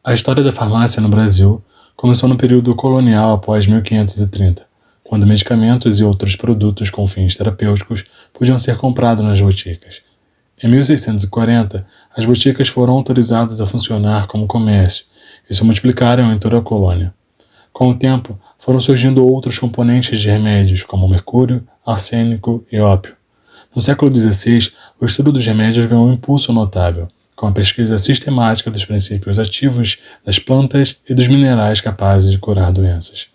A história da farmácia no Brasil começou no período colonial após 1530, quando medicamentos e outros produtos com fins terapêuticos podiam ser comprados nas boticas. Em 1640, as boticas foram autorizadas a funcionar como comércio e se multiplicaram em toda a colônia. Com o tempo, foram surgindo outros componentes de remédios, como mercúrio, arsênico e ópio. No século XVI, o estudo dos remédios ganhou um impulso notável, com a pesquisa sistemática dos princípios ativos das plantas e dos minerais capazes de curar doenças.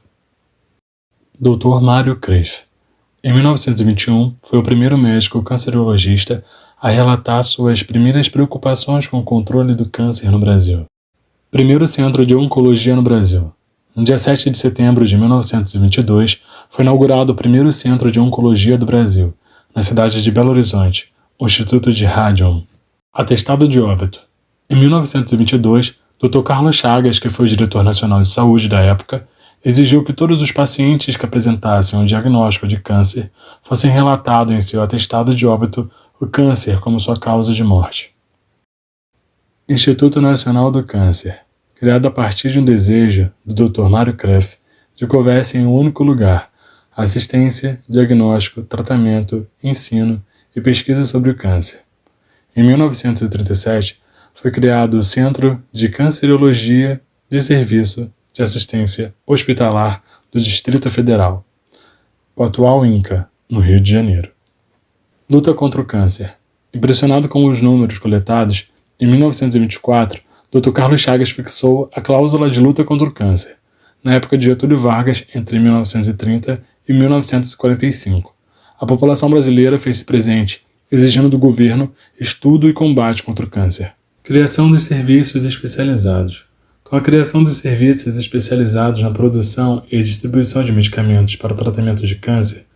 Dr. Mário Kreff. Em 1921, foi o primeiro médico cancerologista a relatar suas primeiras preocupações com o controle do câncer no Brasil. Primeiro Centro de Oncologia no Brasil. No dia 7 de setembro de 1922, foi inaugurado o primeiro Centro de Oncologia do Brasil, na cidade de Belo Horizonte, o Instituto de Radium. Atestado de óbito. Em 1922, Dr. Carlos Chagas, que foi o diretor nacional de saúde da época, exigiu que todos os pacientes que apresentassem um diagnóstico de câncer fossem relatados em seu atestado de óbito o câncer como sua causa de morte. Instituto Nacional do Câncer, criado a partir de um desejo do Dr. Mário Kreff de que houvesse em um único lugar assistência, diagnóstico, tratamento, ensino e pesquisa sobre o câncer. Em 1937, foi criado o Centro de Canceriologia de Serviço de Assistência Hospitalar do Distrito Federal, o atual INCA, no Rio de Janeiro. Luta contra o câncer. Impressionado com os números coletados, em 1924, Dr. Carlos Chagas fixou a cláusula de luta contra o câncer, na época de Getúlio Vargas, entre 1930 e 1945. A população brasileira fez-se presente, exigindo do governo estudo e combate contra o câncer. Criação dos serviços especializados. Com a criação dos serviços especializados na produção e distribuição de medicamentos para o tratamento de câncer,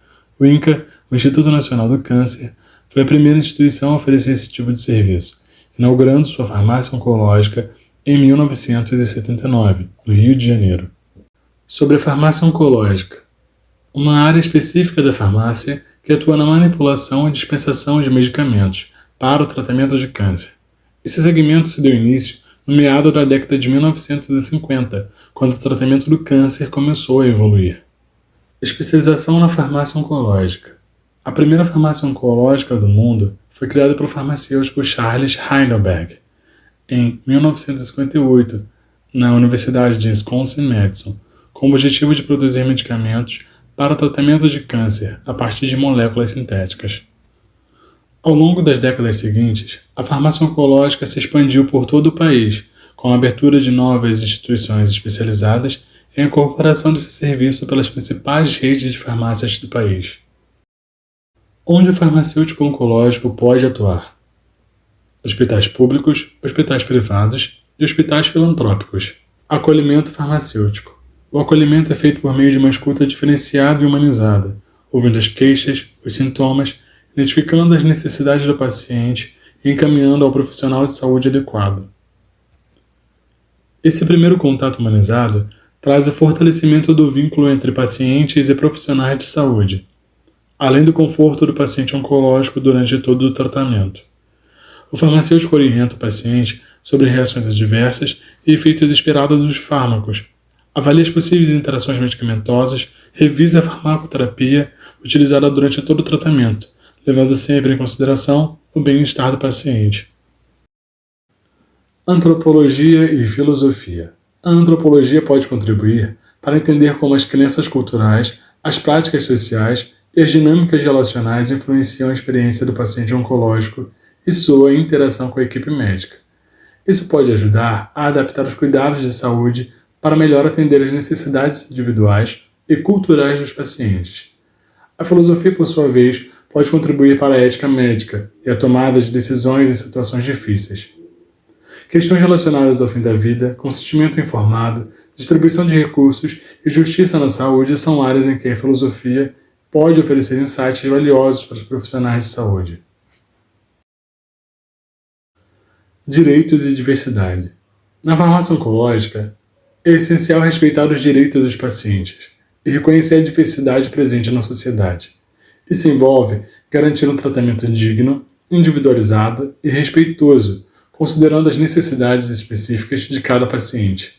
o INCA, o Instituto Nacional do Câncer, foi a primeira instituição a oferecer esse tipo de serviço, inaugurando sua farmácia oncológica em 1979, no Rio de Janeiro. Sobre a farmácia oncológica. Uma área específica da farmácia que atua na manipulação e dispensação de medicamentos para o tratamento de câncer. Esse segmento se deu início no meado da década de 1950, quando o tratamento do câncer começou a evoluir. Especialização na farmácia oncológica. A primeira farmácia oncológica do mundo foi criada pelo farmacêutico Charles Heidelberg, em 1958, na Universidade de Wisconsin-Madison, com o objetivo de produzir medicamentos para o tratamento de câncer a partir de moléculas sintéticas. Ao longo das décadas seguintes, a farmácia oncológica se expandiu por todo o país, com a abertura de novas instituições especializadas e a incorporação desse serviço pelas principais redes de farmácias do país. Onde o farmacêutico oncológico pode atuar? Hospitais públicos, hospitais privados e hospitais filantrópicos. Acolhimento farmacêutico. O acolhimento é feito por meio de uma escuta diferenciada e humanizada, ouvindo as queixas, os sintomas, identificando as necessidades do paciente e encaminhando ao profissional de saúde adequado. Esse primeiro contato humanizado traz o fortalecimento do vínculo entre pacientes e profissionais de saúde, além do conforto do paciente oncológico durante todo o tratamento. O farmacêutico orienta o paciente sobre reações adversas e efeitos esperados dos fármacos, avalia as possíveis interações medicamentosas, revisa a farmacoterapia utilizada durante todo o tratamento, levando sempre em consideração o bem-estar do paciente. Antropologia e filosofia. A antropologia pode contribuir para entender como as crenças culturais, as práticas sociais e as dinâmicas relacionais influenciam a experiência do paciente oncológico e sua interação com a equipe médica. Isso pode ajudar a adaptar os cuidados de saúde para melhor atender às necessidades individuais e culturais dos pacientes. A filosofia, por sua vez, pode contribuir para a ética médica e a tomada de decisões em situações difíceis. Questões relacionadas ao fim da vida, consentimento informado, distribuição de recursos e justiça na saúde são áreas em que a filosofia pode oferecer insights valiosos para os profissionais de saúde. Direitos e diversidade. Na farmácia oncológica, é essencial respeitar os direitos dos pacientes e reconhecer a diversidade presente na sociedade. Isso envolve garantir um tratamento digno, individualizado e respeitoso, considerando as necessidades específicas de cada paciente.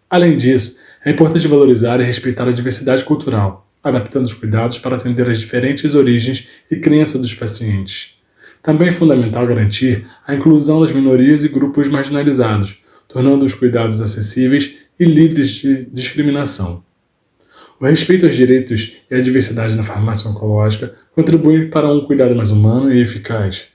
Além disso, é importante valorizar e respeitar a diversidade cultural, adaptando os cuidados para atender às diferentes origens e crenças dos pacientes. Também é fundamental garantir a inclusão das minorias e grupos marginalizados, tornando os cuidados acessíveis e livres de discriminação. O respeito aos direitos e à diversidade na farmácia oncológica contribui para um cuidado mais humano e eficaz.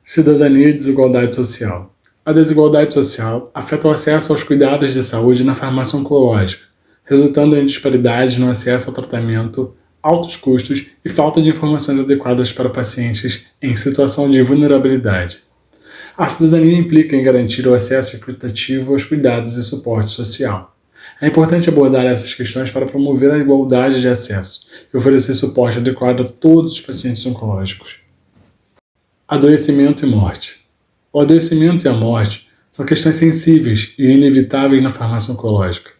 Cidadania e desigualdade social. A desigualdade social afeta o acesso aos cuidados de saúde na farmácia oncológica, resultando em disparidades no acesso ao tratamento, altos custos e falta de informações adequadas para pacientes em situação de vulnerabilidade. A cidadania implica em garantir o acesso equitativo aos cuidados e suporte social. É importante abordar essas questões para promover a igualdade de acesso e oferecer suporte adequado a todos os pacientes oncológicos. Adoecimento e morte. O adoecimento e a morte são questões sensíveis e inevitáveis na farmácia oncológica,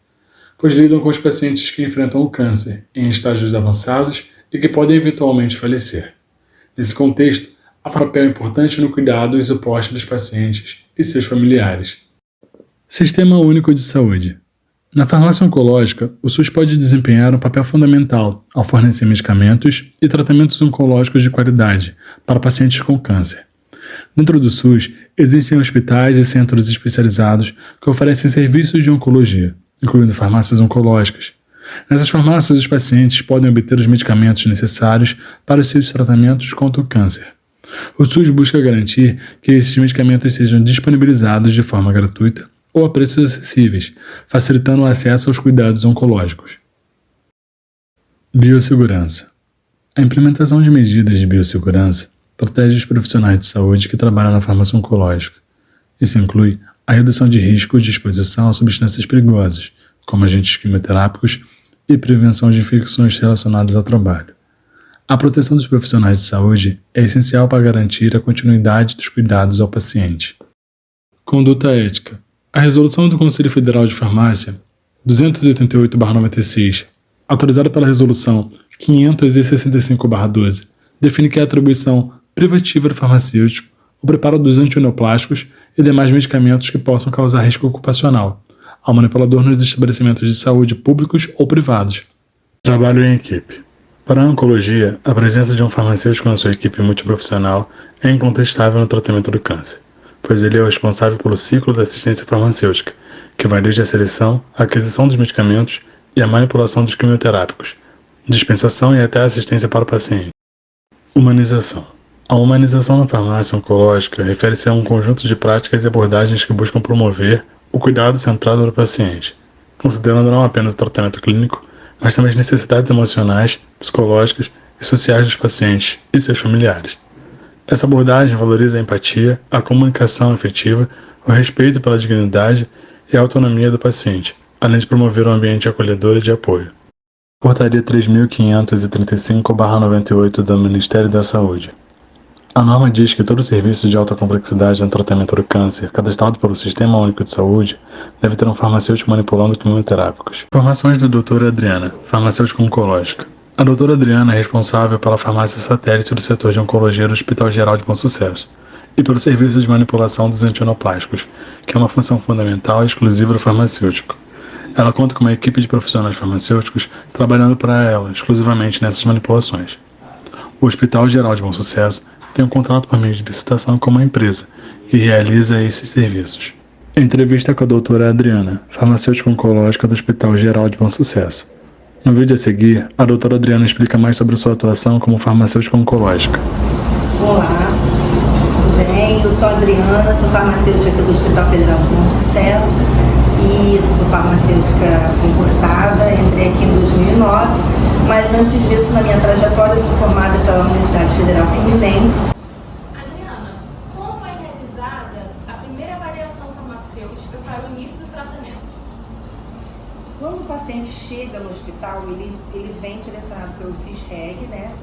pois lidam com os pacientes que enfrentam o câncer em estágios avançados e que podem eventualmente falecer. Nesse contexto, há um papel importante no cuidado e suporte dos pacientes e seus familiares. Sistema Único de Saúde. Na farmácia oncológica, o SUS pode desempenhar um papel fundamental ao fornecer medicamentos e tratamentos oncológicos de qualidade para pacientes com câncer. Dentro do SUS, existem hospitais e centros especializados que oferecem serviços de oncologia, incluindo farmácias oncológicas. Nessas farmácias, os pacientes podem obter os medicamentos necessários para os seus tratamentos contra o câncer. O SUS busca garantir que esses medicamentos sejam disponibilizados de forma gratuita ou a preços acessíveis, facilitando o acesso aos cuidados oncológicos. Biossegurança. A implementação de medidas de biossegurança protege os profissionais de saúde que trabalham na farmácia oncológica. Isso inclui a redução de riscos de exposição a substâncias perigosas, como agentes quimioterápicos, e prevenção de infecções relacionadas ao trabalho. A proteção dos profissionais de saúde é essencial para garantir a continuidade dos cuidados ao paciente. Conduta ética. A Resolução do Conselho Federal de Farmácia 288/96, autorizada pela Resolução 565/12, define que a atribuição privativa do farmacêutico, o preparo dos antineoplásticos e demais medicamentos que possam causar risco ocupacional ao manipulador nos estabelecimentos de saúde públicos ou privados. Trabalho em equipe. Para a oncologia, a presença de um farmacêutico na sua equipe multiprofissional é incontestável no tratamento do câncer, pois ele é o responsável pelo ciclo da assistência farmacêutica, que vai desde a seleção, a aquisição dos medicamentos e a manipulação dos quimioterápicos, dispensação e até a assistência para o paciente. Humanização. A humanização na farmácia oncológica refere-se a um conjunto de práticas e abordagens que buscam promover o cuidado centrado no paciente, considerando não apenas o tratamento clínico, mas também as necessidades emocionais, psicológicas e sociais dos pacientes e seus familiares. Essa abordagem valoriza a empatia, a comunicação efetiva, o respeito pela dignidade e a autonomia do paciente, além de promover um ambiente acolhedor e de apoio. Portaria 3.535/98 do Ministério da Saúde. A norma diz que todo serviço de alta complexidade no tratamento do câncer, cadastrado pelo Sistema Único de Saúde, deve ter um farmacêutico manipulando quimioterápicos. Informações da doutora Adriana, farmacêutica oncológica. A doutora Adriana é responsável pela farmácia satélite do setor de oncologia do Hospital Geral de Bom Sucesso e pelo serviço de manipulação dos antineoplásticos, que é uma função fundamental e exclusiva do farmacêutico. Ela conta com uma equipe de profissionais farmacêuticos trabalhando para ela exclusivamente nessas manipulações. O Hospital Geral de Bom Sucesso tem um contrato por meio de licitação com uma empresa que realiza esses serviços. Entrevista com a doutora Adriana, farmacêutica oncológica do Hospital Geral de Bom Sucesso. No vídeo a seguir, a doutora Adriana explica mais sobre sua atuação como farmacêutica oncológica. Olá, tudo bem? Eu sou a Adriana, sou farmacêutica aqui do Hospital Federal de Bom Sucesso e sou farmacêutica concursada, entrei aqui em 2009, mas antes disso, na minha trajetória, eu sou formada pela Universidade Federal Fluminense. Adriana, como é realizada a primeira avaliação farmacêutica para o início do tratamento? Quando o paciente chega no hospital, ele vem direcionado pelo CISREG, né?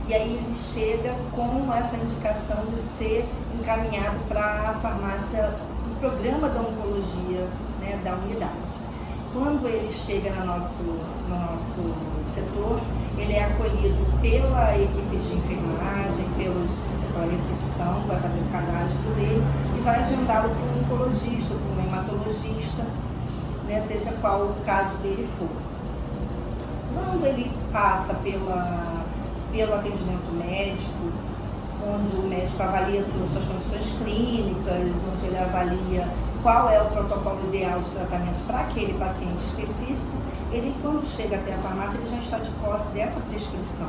E aí ele chega com essa indicação de ser encaminhado para a farmácia, o programa da oncologia, né, da unidade. Quando ele chega no nosso setor, ele é acolhido pela equipe de enfermagem, pela recepção, vai fazer o cadastro dele e vai agendá-lo para um oncologista, para um hematologista, né, seja qual o caso dele for. Quando ele passa pelo atendimento médico, onde o médico avalia suas condições clínicas, onde ele avalia qual é o protocolo ideal de tratamento para aquele paciente específico, ele, quando chega até a farmácia, ele já está de posse dessa prescrição.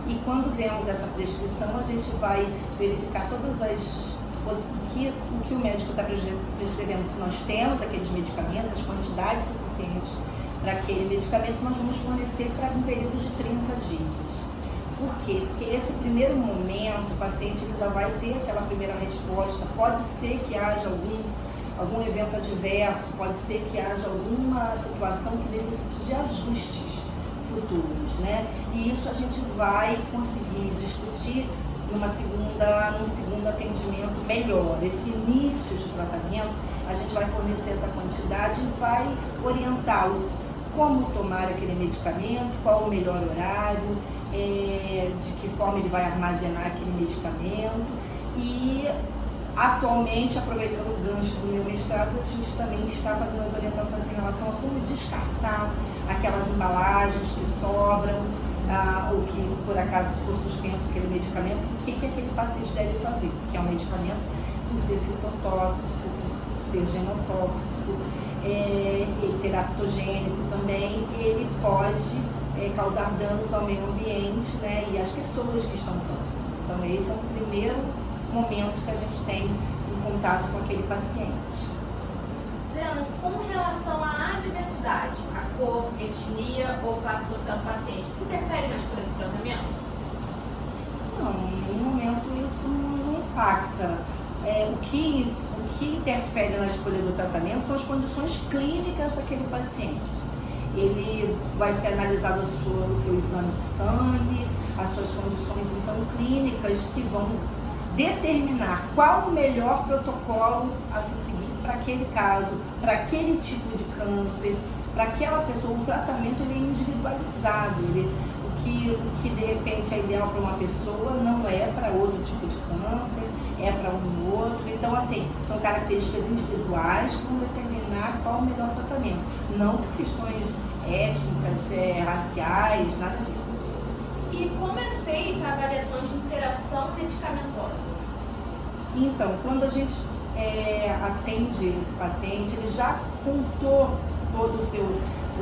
E quando vemos essa prescrição, a gente vai verificar todas o que o médico está prescrevendo. Se nós temos aqueles medicamentos, as quantidades suficientes para aquele medicamento, nós vamos fornecer para um período de 30 dias. Por quê? Porque esse primeiro momento, o paciente ainda vai ter aquela primeira resposta. Pode ser que haja algum evento adverso, pode ser que haja alguma situação que necessite de ajustes futuros, né? E isso a gente vai conseguir discutir num segundo atendimento melhor. Esse início de tratamento, a gente vai fornecer essa quantidade e vai orientá-lo como tomar aquele medicamento, qual o melhor horário, de que forma ele vai armazenar aquele medicamento. E atualmente, aproveitando o gancho do meu mestrado, a gente também está fazendo as orientações em relação a como descartar aquelas embalagens que sobram, ou que por acaso for suspenso aquele medicamento, o que aquele paciente deve fazer, porque é um medicamento por ser citotóxico, por ser genotóxico, teratogênico também, ele pode causar danos ao meio ambiente, né, e às pessoas que estão próximas. Então esse é o primeiro momento que a gente tem em contato com aquele paciente. Adriana, com relação à adversidade, a cor, etnia ou classe social do paciente, interfere na escolha do tratamento? Não, em nenhum momento isso não impacta. O que interfere na escolha do tratamento são as condições clínicas daquele paciente. Ele vai ser analisado o seu exame de sangue, as suas condições então clínicas, que vão determinar qual o melhor protocolo a se seguir para aquele caso, para aquele tipo de câncer, para aquela pessoa. O tratamento ele é individualizado, o que de repente é ideal para uma pessoa não é para outro tipo de câncer, é para um outro. Então, assim, são características individuais que vão determinar qual o melhor tratamento, não por questões étnicas, raciais, nada disso. E como é feita a avaliação de interação medicamentosa? Então, quando a gente atende esse paciente, ele já contou todo o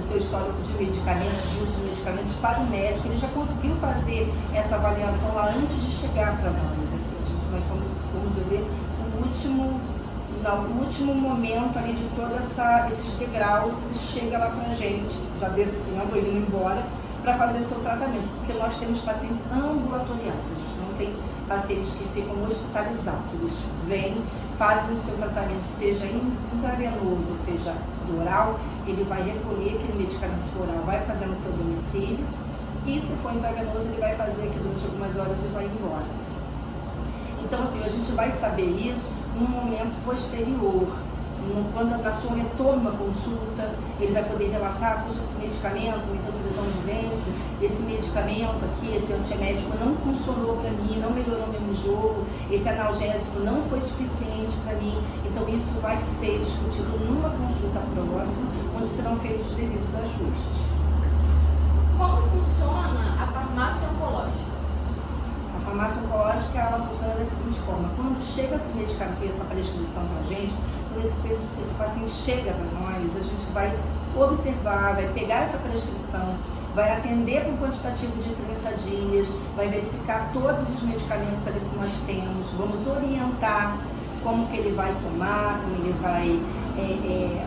seu histórico de medicamentos, de uso de medicamentos para o médico, ele já conseguiu fazer essa avaliação lá antes de chegar para nós. Aqui, nós somos, vamos dizer, no último momento ali de todos esses degraus, ele chega lá para a gente, já descendo, indo embora, para fazer o seu tratamento, porque nós temos pacientes ambulatoriais, a gente não tem pacientes que ficam hospitalizados, eles vêm, fazem o seu tratamento, seja intravenoso, seja oral, ele vai recolher aquele medicamento oral, vai fazer no seu domicílio, e se for intravenoso, ele vai fazer aqui durante algumas horas e vai embora. Então, assim, a gente vai saber isso num momento posterior. Quando na sua retorno à consulta, ele vai poder relatar: puxa, esse medicamento me deu prisão de ventre, esse medicamento aqui, esse antiemético não funcionou para mim, não melhorou meu enjoo, esse analgésico não foi suficiente para mim. Então isso vai ser discutido numa consulta próxima, onde serão feitos os devidos ajustes. Como funciona a farmácia oncológica? A farmácia oncológica, ela funciona da seguinte forma: quando chega esse medicamento, essa prescrição para a gente, quando esse paciente chega para nós, a gente vai observar, vai pegar essa prescrição, vai atender com um quantitativo de 30 dias, vai verificar todos os medicamentos ali que nós temos, vamos orientar como que ele vai tomar, como ele vai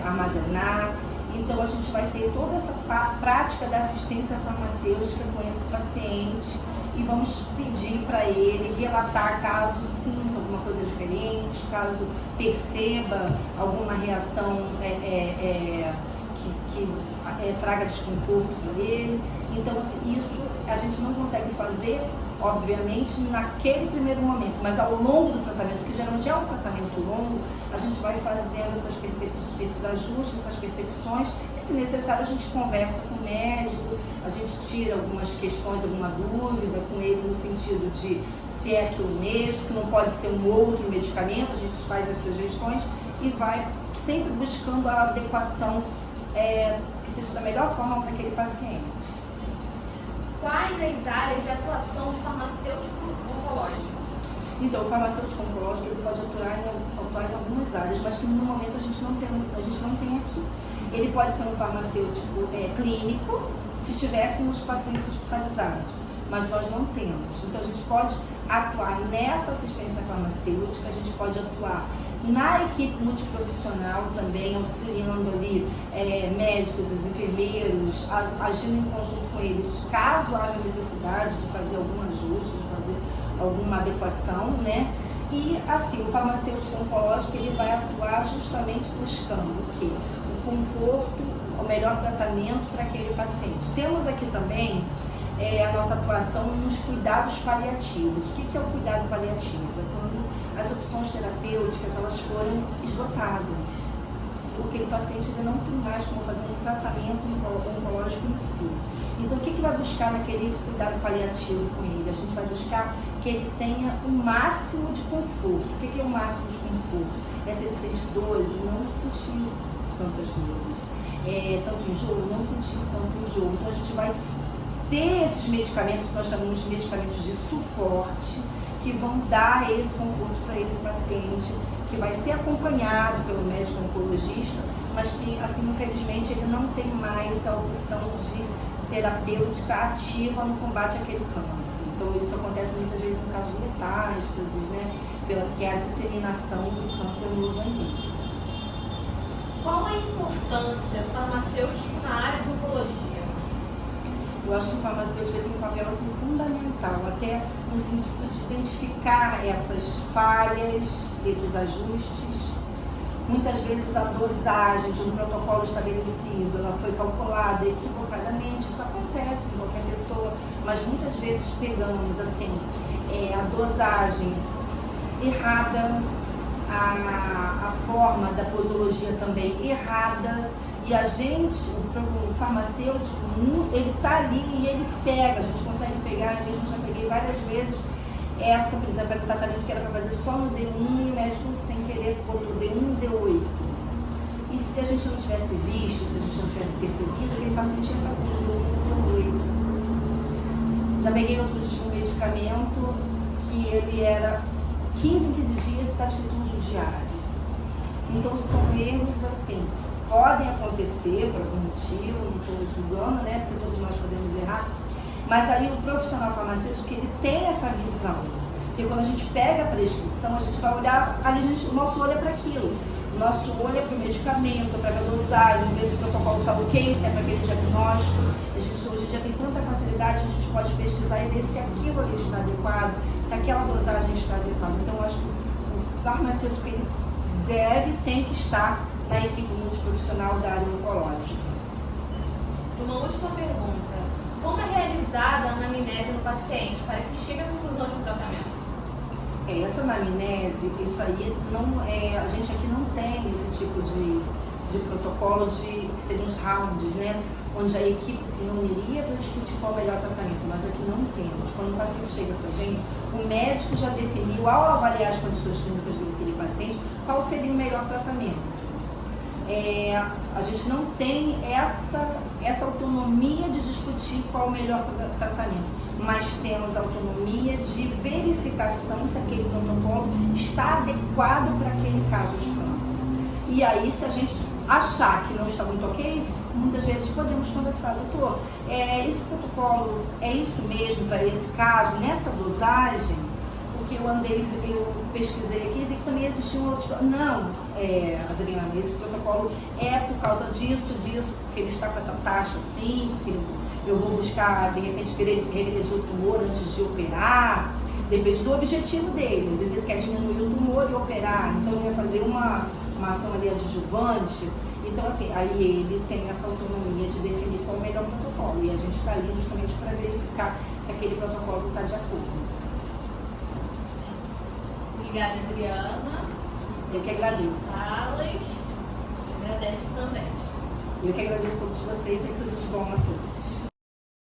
armazenar. Então a gente vai ter toda essa prática da assistência farmacêutica com esse paciente e vamos pedir para ele relatar caso sinta alguma coisa diferente, caso perceba alguma reação que traga desconforto para ele. Então, assim, isso a gente não consegue fazer, obviamente, naquele primeiro momento, mas ao longo do tratamento, que geralmente é um tratamento longo, a gente vai fazendo esses ajustes, essas percepções, e se necessário, a gente conversa com o médico, a gente tira algumas questões, alguma dúvida com ele no sentido de se é aquilo mesmo, se não pode ser um outro medicamento, a gente faz as sugestões e vai sempre buscando a adequação que seja da melhor forma para aquele paciente. Quais as áreas de atuação do farmacêutico oncológico? Então, o farmacêutico oncológico ele pode atuar em algumas áreas, mas que no momento a gente não tem aqui. Ele pode ser um farmacêutico clínico, se tivéssemos pacientes hospitalizados, mas nós não temos. Então, a gente pode atuar nessa assistência farmacêutica, a gente pode atuar na equipe multiprofissional também, auxiliando ali médicos, os enfermeiros, agindo em conjunto com eles, caso haja necessidade de fazer algum ajuste, de fazer alguma adequação, né? E assim, o farmacêutico oncológico ele vai atuar justamente buscando o quê? O conforto, o melhor tratamento para aquele paciente. Temos aqui também a nossa atuação nos cuidados paliativos. O que é o cuidado paliativo? É quando as opções terapêuticas elas foram esgotadas. Aquele paciente ele não tem mais como fazer um tratamento oncológico em si. Então, o que vai buscar naquele cuidado paliativo com ele? A gente vai buscar que ele tenha o máximo de conforto. O que é o máximo de conforto? É se ele sente dores, não sentir tantas dores. Tanto enjoo, não sentir tanto enjoo. Então, a gente vai ter esses medicamentos, que nós chamamos de medicamentos de suporte, que vão dar esse conforto para esse paciente, que vai ser acompanhado pelo médico oncologista, mas que, assim, infelizmente, ele não tem mais a opção de terapêutica ativa no combate àquele câncer. Então, isso acontece muitas vezes no caso de metástases, né? Que é a disseminação do câncer no organismo. Qual a importância farmacêutica na área de oncologia? Eu acho que o farmacêutico tem um papel assim, fundamental, até no sentido de identificar essas falhas, esses ajustes. Muitas vezes a dosagem de um protocolo estabelecido, ela foi calculada equivocadamente, isso acontece com qualquer pessoa, mas muitas vezes pegamos assim, a dosagem errada, a forma da posologia também errada, e a gente, o farmacêutico, ele está ali e ele pega, a gente consegue pegar, eu mesmo já peguei várias vezes essa, por exemplo, o tratamento que era para fazer só no D1 e o médico sem querer botou D1 e D8. E se a gente não tivesse visto, se a gente não tivesse percebido, aquele paciente ia fazer D1 e D8. Já peguei outro medicamento que ele era 15 em 15 dias e substituto diário. Então são erros assim, podem acontecer por algum motivo, não estou julgando, né? Porque todos nós podemos errar. Mas aí o profissional farmacêutico, ele tem essa visão. Porque quando a gente pega a prescrição, a gente vai olhar, ali o nosso olho é para aquilo. O nosso olho é para o medicamento, para a dosagem, ver se o protocolo está ok, se é para aquele diagnóstico. A gente hoje em dia tem tanta facilidade, a gente pode pesquisar e ver se aquilo ali está adequado, se aquela dosagem está adequada. Então, eu acho que o farmacêutico, ele tem que estar na equipe multiprofissional da área oncológica. Uma última pergunta. Como é realizada a anamnese no paciente para que chegue à conclusão de um tratamento? Essa anamnese, isso aí, não, a gente aqui não tem esse tipo de protocolo que seriam os rounds, né? Onde a equipe se reuniria para discutir qual é o melhor tratamento, mas aqui não temos. Quando o paciente chega para a gente, o médico já definiu, ao avaliar as condições clínicas daquele paciente, qual seria o melhor tratamento. A gente não tem essa autonomia de discutir qual é o melhor tratamento, mas temos autonomia de verificação se aquele protocolo está adequado para aquele caso de câncer. E aí, se a gente achar que não está muito ok, muitas vezes podemos conversar, doutor, esse protocolo é isso mesmo para esse caso, nessa dosagem? Porque eu pesquisei aqui e vi que também existiam outros. Não, Adriana, esse protocolo é por causa disso, porque ele está com essa taxa assim, porque eu vou buscar, de repente, regredir o tumor antes de operar, depende do objetivo dele. Às vezes ele quer diminuir o tumor e operar, então ele vai fazer uma ação ali adjuvante. Então, assim, aí ele tem essa autonomia de definir qual é o melhor protocolo. E a gente está ali justamente para verificar se aquele protocolo está de acordo. Obrigada, Adriana. Eu que agradeço. Falas. Te agradece também. Eu que agradeço a todos vocês e tudo de bom a todos.